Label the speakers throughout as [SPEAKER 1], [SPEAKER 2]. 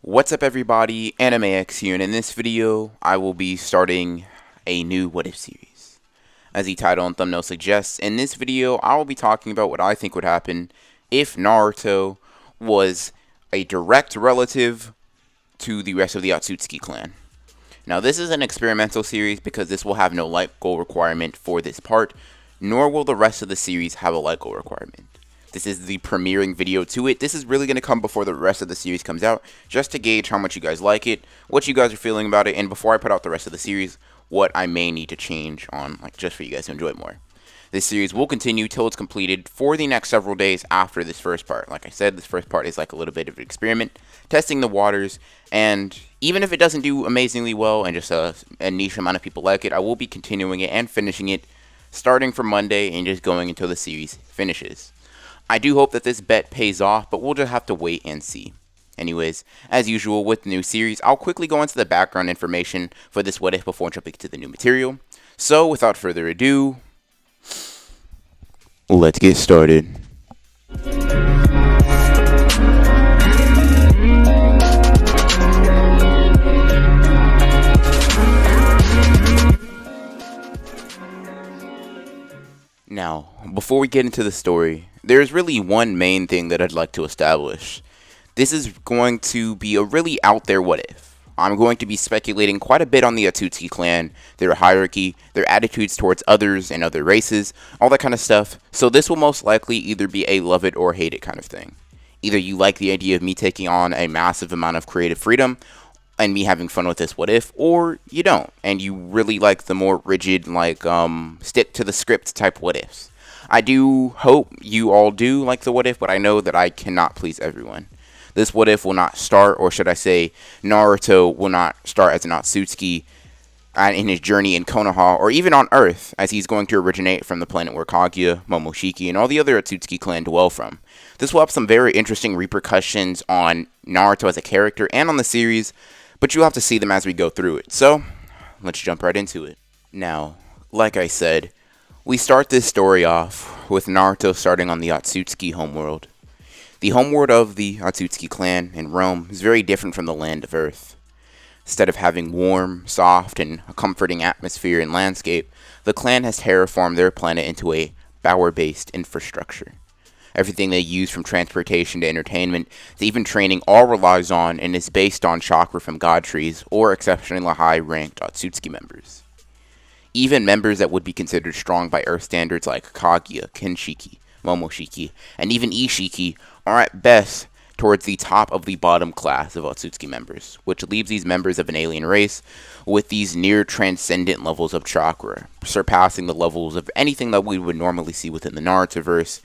[SPEAKER 1] What's up everybody, AnimeX here, and in this video, I will be starting a new What If series. As the title and thumbnail suggests, in this video, I will be talking about what I think would happen if Naruto was a direct relative to the rest of the Otsutsuki clan. Now this is an experimental series because this will have no light goal requirement for this part, nor will the rest of the series have a light goal requirement. This is the premiering video to it. This is really going to come before the rest of the series comes out, just to gauge how much you guys like it, what you guys are feeling about it, and before I put out the rest of the series, what I may need to change on, just for you guys to enjoy it more. This series will continue till it's completed for the next several days after this first part. Like I said, this first part is like a little bit of an experiment, testing the waters, and even if it doesn't do amazingly well and just a niche amount of people like it, I will be continuing it and finishing it starting from Monday and just going until the series finishes. I do hope that this bet pays off, but we'll just have to wait and see. Anyways, as usual with the new series, I'll quickly go into the background information for this What If before jumping to the new material. So, without further ado, let's get started. Now, before we get into the story, there's really one main thing that I'd like to establish. This is going to be a really out there what if. I'm going to be speculating quite a bit on the Otsutsuki clan, their hierarchy, their attitudes towards others and other races, all that kind of stuff. So this will most likely either be a love it or hate it kind of thing. Either you like the idea of me taking on a massive amount of creative freedom and me having fun with this what if, or you don't, and you really like the more rigid, stick to the script type what ifs. I do hope you all do like the what if, but I know that I cannot please everyone. This what if will not start, or should I say, Naruto will not start as an Otsutsuki in his journey in Konoha, or even on Earth, as he's going to originate from the planet where Kaguya, Momoshiki, and all the other Otsutsuki clan dwell from. This will have some very interesting repercussions on Naruto as a character and on the series, but you'll have to see them as we go through it. So, let's jump right into it. Now, like I said, we start this story off with Naruto starting on the Otsutsuki homeworld. The homeworld of the Otsutsuki clan in Rome is very different from the land of Earth. Instead of having warm, soft, and a comforting atmosphere and landscape, the clan has terraformed their planet into a bower-based infrastructure. Everything they use from transportation to entertainment to even training all relies on and is based on chakra from god trees or exceptionally high-ranked Otsutsuki members. Even members that would be considered strong by Earth standards like Kaguya, Kenshiki, Momoshiki, and even Ishiki are at best towards the top of the bottom class of Otsutsuki members, which leaves these members of an alien race with these near transcendent levels of chakra, surpassing the levels of anything that we would normally see within the Narutoverse.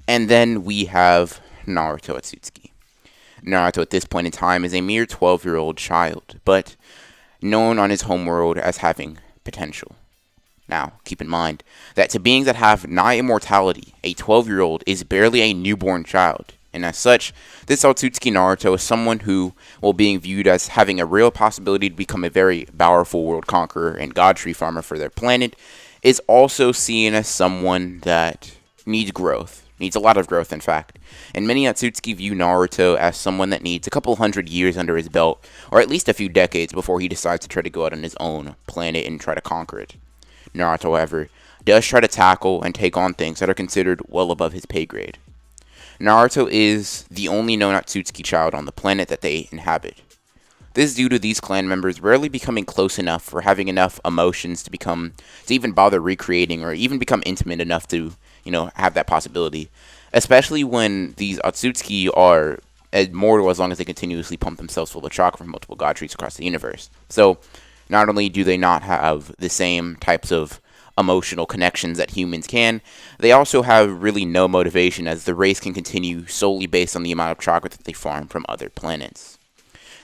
[SPEAKER 1] And then we have Naruto Otsutsuki. Naruto at this point in time is a mere 12-year-old child, but known on his homeworld as having potential. Now, keep in mind that to beings that have nigh immortality, a 12-year-old is barely a newborn child. And as such, this Otsutsuki Naruto is someone who, while being viewed as having a real possibility to become a very powerful world conqueror and god tree farmer for their planet, is also seen as someone that needs growth. Needs a lot of growth, in fact. And many Otsutsuki view Naruto as someone that needs a couple hundred years under his belt, or at least a few decades before he decides to try to go out on his own planet and try to conquer it. Naruto, however, does try to tackle and take on things that are considered well above his pay grade. Naruto is the only known Otsutsuki child on the planet that they inhabit. This is due to these clan members rarely becoming close enough or having enough emotions to even bother recreating or even become intimate enough to, have that possibility. Especially when these Otsutsuki are immortal as long as they continuously pump themselves full of chakra from multiple god trees across the universe. So, not only do they not have the same types of emotional connections that humans can, they also have really no motivation as the race can continue solely based on the amount of chakra that they farm from other planets.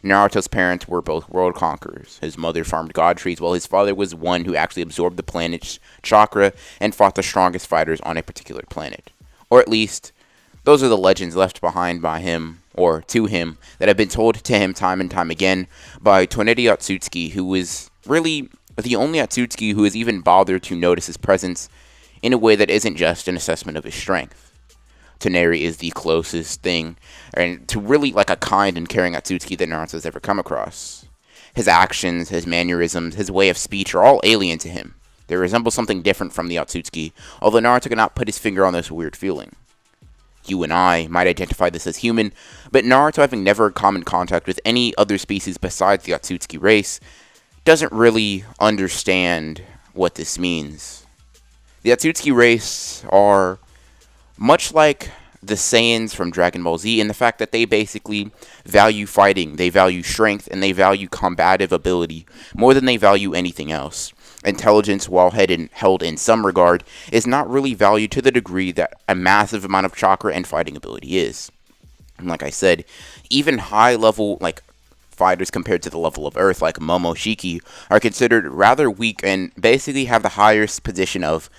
[SPEAKER 1] Naruto's parents were both world conquerors. His mother farmed god trees while his father was one who actually absorbed the planet's chakra and fought the strongest fighters on a particular planet. Or at least, those are the legends left behind by him, or to him, that have been told to him time and time again by Toneri Otsutsuki, who is really the only Otsutsuki who has even bothered to notice his presence in a way that isn't just an assessment of his strength. Toneri is the closest thing, and to really like a kind and caring Otsutsuki that Naruto's ever come across. His actions, his mannerisms, his way of speech are all alien to him. They resemble something different from the Otsutsuki, although Naruto cannot put his finger on this weird feeling. You and I might identify this as human, but Naruto, having never come in contact with any other species besides the Otsutsuki race, doesn't really understand what this means. The Otsutsuki race are much like the Saiyans from Dragon Ball Z in the fact that they basically value fighting, they value strength, and they value combative ability more than they value anything else. Intelligence, while held in some regard, is not really valued to the degree that a massive amount of chakra and fighting ability is. And like I said, even high-level fighters compared to the level of Earth, like Momoshiki, are considered rather weak and basically have the highest position of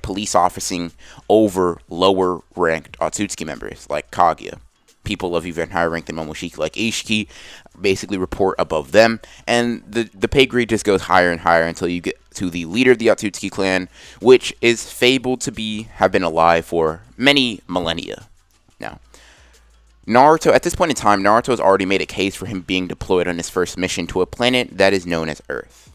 [SPEAKER 1] police officing over lower-ranked Otsutsuki members, like Kaguya. People of even higher rank than Momoshiki, like Ishiki, basically report above them, and the pay grade just goes higher and higher until you get to the leader of the Otsutsuki clan, which is fabled to have been alive for many millennia. Now, Naruto, at this point in time, Naruto has already made a case for him being deployed on his first mission to a planet that is known as Earth.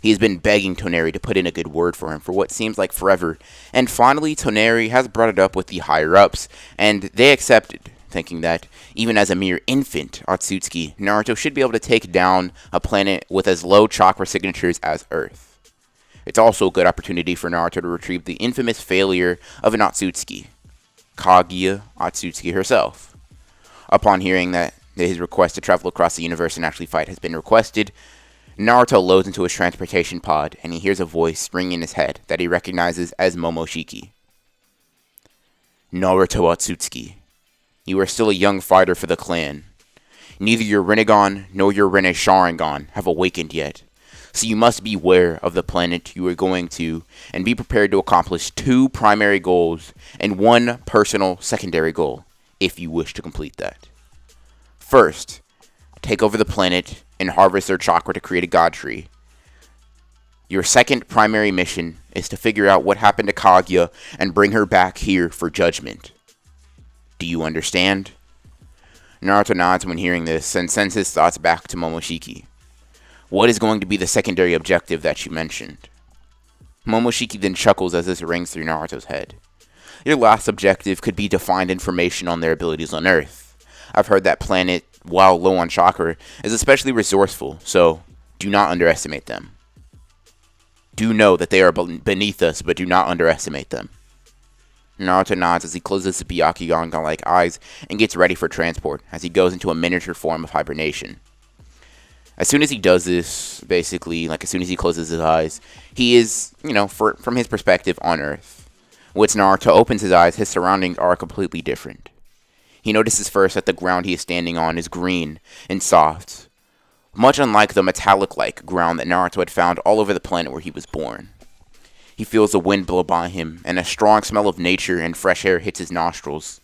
[SPEAKER 1] He has been begging Toneri to put in a good word for him for what seems like forever, and finally Toneri has brought it up with the higher-ups, and they accepted, thinking that, even as a mere infant Otsutsuki, Naruto should be able to take down a planet with as low chakra signatures as Earth. It's also a good opportunity for Naruto to retrieve the infamous failure of an Otsutsuki, Kaguya Otsutsuki herself. Upon hearing that his request to travel across the universe and actually fight has been requested, Naruto loads into his transportation pod, and he hears a voice ring in his head that he recognizes as Momoshiki. Naruto Otsutsuki, you are still a young fighter for the clan. Neither your Rinnegan nor your Rinne Sharingan have awakened yet, so you must beware of the planet you are going to and be prepared to accomplish 2 primary goals and 1 personal secondary goal, if you wish to complete that. First, take over the planet and harvest their chakra to create a god tree. Your second primary mission is to figure out what happened to Kaguya and bring her back here for judgment. Do you understand? Naruto nods when hearing this and sends his thoughts back to Momoshiki. What is going to be the secondary objective that you mentioned? Momoshiki then chuckles as this rings through Naruto's head. Your last objective could be to find information on their abilities on Earth. I've heard that planet, while low on chakra, is especially resourceful, so do not underestimate them. Do know that they are beneath us, but do not underestimate them. Naruto nods as he closes his Byakugan-like eyes and gets ready for transport as he goes into a miniature form of hibernation. As soon as he does this, basically, as soon as he closes his eyes, he is, from his perspective, on Earth. Once Naruto opens his eyes, his surroundings are completely different. He notices first that the ground he is standing on is green and soft, much unlike the metallic-like ground that Naruto had found all over the planet where he was born. He feels the wind blow by him, and a strong smell of nature and fresh air hits his nostrils.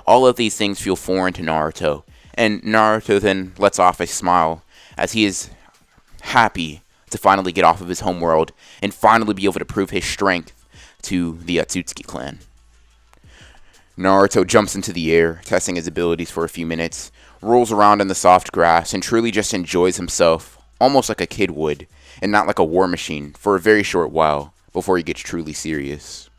[SPEAKER 1] All of these things feel foreign to Naruto, and Naruto then lets off a smile as he is happy to finally get off of his homeworld and finally be able to prove his strength to the Otsutsuki clan. Naruto jumps into the air, testing his abilities for a few minutes, rolls around in the soft grass, and truly just enjoys himself, almost like a kid would, and not like a war machine, for a very short while, before he gets truly serious.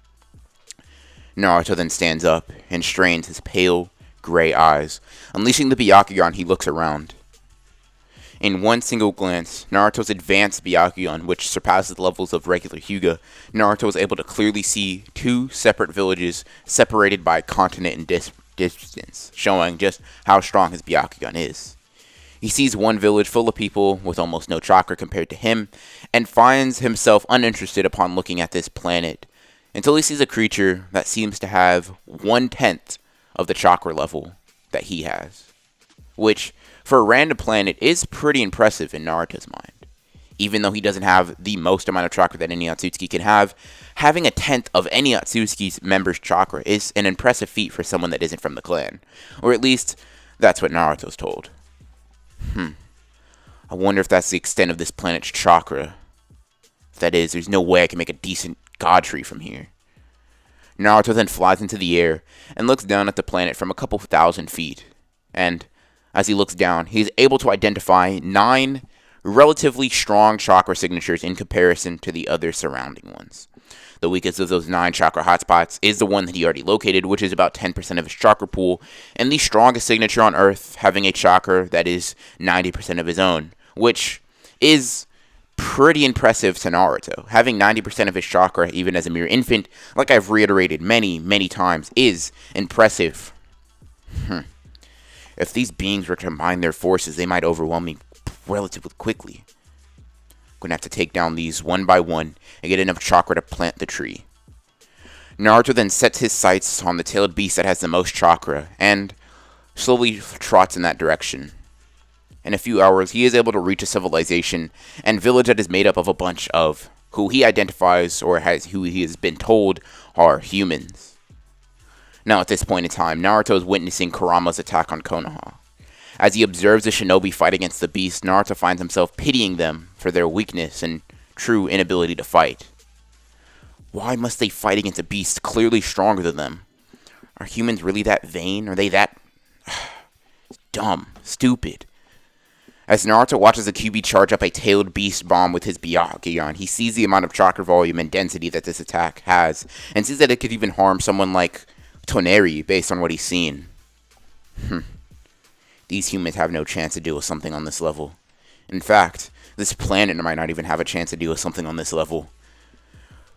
[SPEAKER 1] Naruto then stands up and strains his pale, gray eyes. Unleashing the Byakugan, he looks around. In one single glance, Naruto's advanced Byakugan, which surpasses the levels of regular Hyuga, Naruto is able to clearly see 2 separate villages separated by continent and distance, showing just how strong his Byakugan is. He sees one village full of people with almost no chakra compared to him, and finds himself uninterested upon looking at this planet, until he sees a creature that seems to have 1/10 of the chakra level that he has, which, for a random planet, is pretty impressive in Naruto's mind. Even though he doesn't have the most amount of chakra that any Otsutsuki can have, having 1/10 of any Otsutsuki's members' chakra is an impressive feat for someone that isn't from the clan. Or at least, that's what Naruto's told. I wonder if that's the extent of this planet's chakra. If that is, there's no way I can make a decent god tree from here. Naruto then flies into the air and looks down at the planet from a couple thousand feet. And as he looks down, he's able to identify 9 relatively strong chakra signatures in comparison to the other surrounding ones. The weakest of those 9 chakra hotspots is the one that he already located, which is about 10% of his chakra pool, and the strongest signature on Earth having a chakra that is 90% of his own, which is pretty impressive to Naruto. Having 90% of his chakra, even as a mere infant, like I've reiterated many, many times, is impressive. If these beings were to combine their forces, they might overwhelm me relatively quickly. I'm gonna have to take down these one by one and get enough chakra to plant the tree. Naruto then sets his sights on the tailed beast that has the most chakra, and slowly trots in that direction. In a few hours, he is able to reach a civilization and village that is made up of a bunch of who he identifies or who he has been told are humans. Now at this point in time, Naruto is witnessing Kurama's attack on Konoha. As he observes the shinobi fight against the beast, Naruto finds himself pitying them for their weakness and true inability to fight. Why must they fight against a beast clearly stronger than them? Are humans really that vain? Are they that dumb, stupid? As Naruto watches the Kyuubi charge up a tailed beast bomb with his Byakugan, he sees the amount of chakra volume and density that this attack has, and sees that it could even harm someone like Toneri based on what he's seen. These humans have no chance to deal with something on this level. In fact, this planet might not even have a chance to deal with something on this level.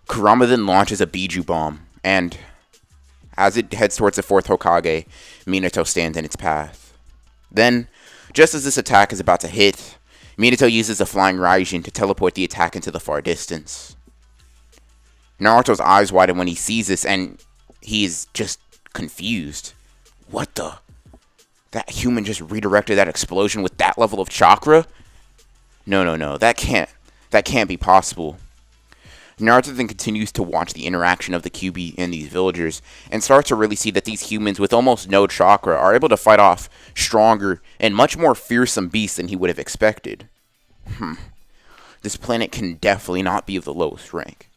[SPEAKER 1] Kurama then launches a Biju bomb, and as it heads towards the 4th Hokage, Minato stands in its path. Then, just as this attack is about to hit, Minato uses the Flying Raijin to teleport the attack into the far distance. Naruto's eyes widen when he sees this, and he is just confused. What the? That human just redirected that explosion with that level of chakra? No, that can't be possible. Naruto then continues to watch the interaction of the Kyuubi and these villagers, and starts to really see that these humans with almost no chakra are able to fight off stronger and much more fearsome beasts than he would have expected. This planet can definitely not be of the lowest rank.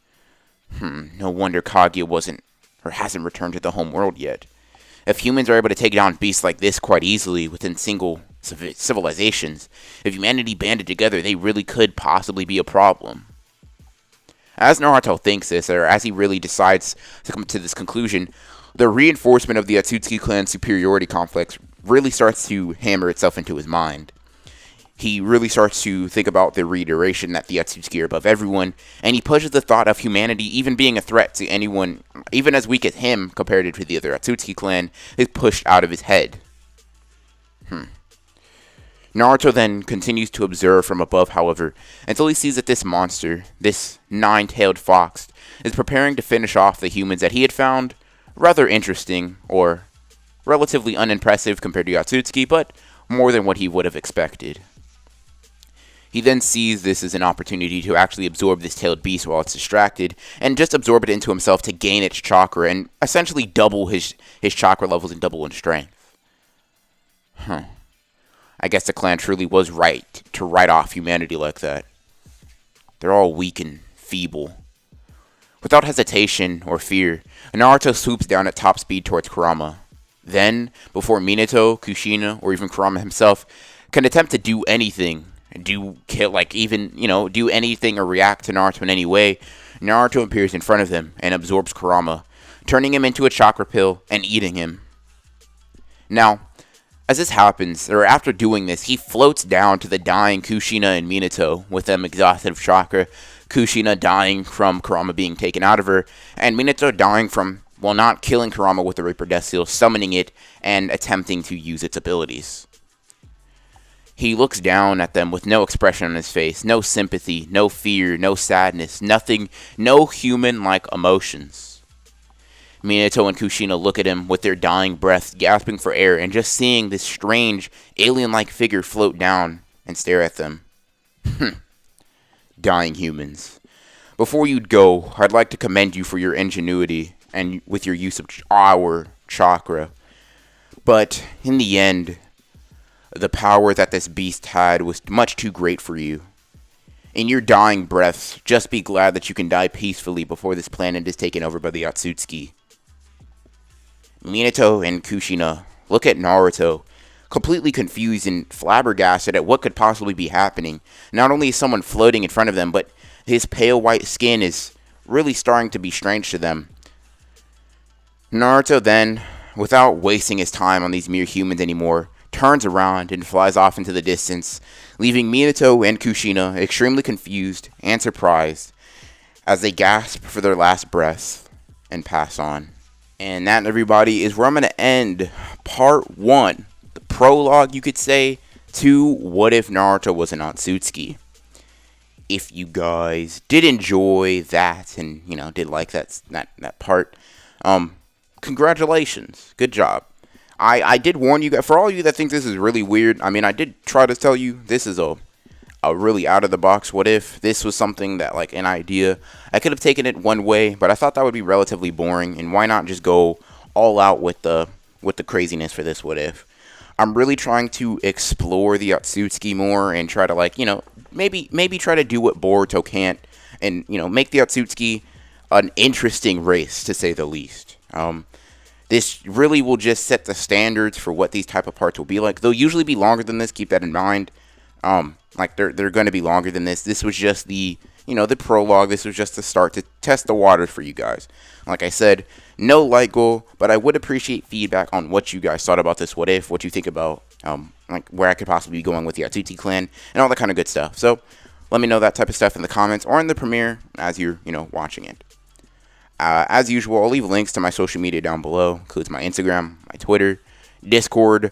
[SPEAKER 1] No wonder Kaguya hasn't returned to the Homeworld yet. If humans are able to take down beasts like this quite easily within single civilizations, if humanity banded together, they really could possibly be a problem. As Naruto thinks this, or as he really decides to come to this conclusion, the reinforcement of the Otsutsuki clan's superiority complex really starts to hammer itself into his mind. He really starts to think about the reiteration that the Otsutsuki are above everyone, and he pushes the thought of humanity even being a threat to anyone, even as weak as him compared to the other Otsutsuki clan, is pushed out of his head. Naruto then continues to observe from above, however, until he sees that this monster, this 9-tailed fox, is preparing to finish off the humans that he had found rather interesting, or relatively unimpressive compared to Otsutsuki, but more than what he would have expected. He then sees this as an opportunity to actually absorb this tailed beast while it's distracted, and just absorb it into himself to gain its chakra, and essentially double his chakra levels and double in strength. I guess the clan truly was right to write off humanity like that. They're all weak and feeble. Without hesitation or fear, Naruto swoops down at top speed towards Kurama. Then, before Minato, Kushina, or even Kurama himself can attempt to do anything, do anything or react to Naruto in any way, Naruto appears in front of them and absorbs Kurama, turning him into a chakra pill and eating him. Now, as this happens, or after doing this, he floats down to the dying Kushina and Minato with them exhausted of chakra, Kushina dying from Kurama being taken out of her, and Minato dying from, not killing Kurama with the Reaper Death Seal, summoning it, and attempting to use its abilities. He looks down at them with no expression on his face, no sympathy, no fear, no sadness, nothing, no human-like emotions. Minato and Kushina look at him with their dying breath, gasping for air, and just seeing this strange, alien-like figure float down and stare at them. Dying humans. Before you'd go, I'd like to commend you for your ingenuity and with your use of our chakra. But in the end, the power that this beast had was much too great for you. In your dying breaths, just be glad that you can die peacefully before this planet is taken over by the Otsutsuki. Minato and Kushina look at Naruto, completely confused and flabbergasted at what could possibly be happening. Not only is someone floating in front of them, but his pale white skin is really starting to be strange to them. Naruto then, without wasting his time on these mere humans anymore, turns around and flies off into the distance, leaving Minato and Kushina extremely confused and surprised as they gasp for their last breaths and pass on. And that, everybody, is where I'm going to end part 1, the prologue, you could say, to What If Naruto Was an Otsutsuki. If you guys did enjoy that and, did like that part, congratulations. Good job. I did warn you guys, for all of you that think this is really weird, I did try to tell you this is a really out of the box what if. This was something that, like, an idea. I could have taken it one way, but I thought that would be relatively boring, and why not just go all out with the craziness for this what if. I'm really trying to explore the Otsutsuki more and try to, maybe try to do what Boruto can't and, make the Otsutsuki an interesting race, to say the least. This really will just set the standards for what these type of parts will be like. They'll usually be longer than this, keep that in mind. They're going to be longer than this. This was just the prologue. This was just the start to test the waters for you guys. Like I said, no like goal, but I would appreciate feedback on what you guys thought about this what if, what you think about, where I could possibly be going with the Otsutsuki clan, and all that kind of good stuff. So, let me know that type of stuff in the comments or in the premiere as you're, watching it. As usual, I'll leave links to my social media down below. Includes my Instagram, my Twitter, Discord,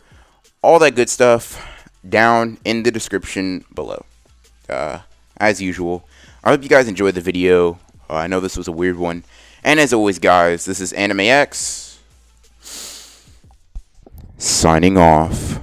[SPEAKER 1] all that good stuff down in the description below. As usual, I hope you guys enjoyed the video. I know this was a weird one. And as always, guys, this is Anime X signing off.